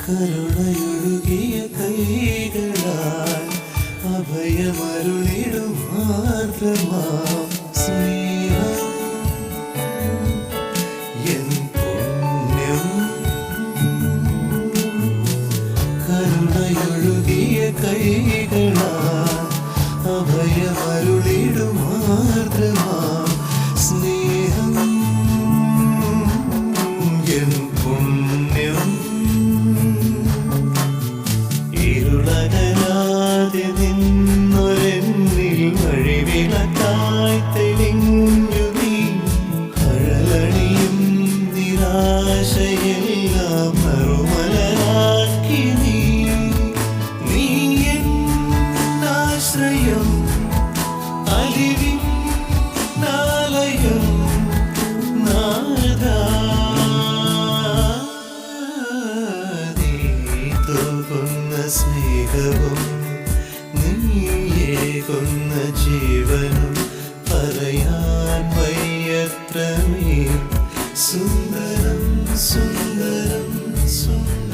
കരുണയൊഴുകിയ കൈകളാൽ അഭയമരുളിടും ആർദ്രമാം സ്നേഹം എൻ പുണ്യം. കരുണയൊഴുകിയ കൈകളാൽ അഭയമരുളിടും ആർദ്രമാം സ്നേഹം എൻ പുണ്യം. ഇരുളകരാതെ നിന്നൊരെന്നിൽ വഴിവിളക്കായി തെളിഞ്ഞു നീ. അഴലണിയും നിരാശയെല്ലാം മറുമലരാക്കി നീ. നീ എന്നാശ്രയം അലിവിൻ നാലയം നാദാ. സ്നേഹവും നീയേകുന്ന ജീവനും പറയാൻ വയ്യത്രമേ സുന്ദരം സുന്ദരം സുന്ദരം.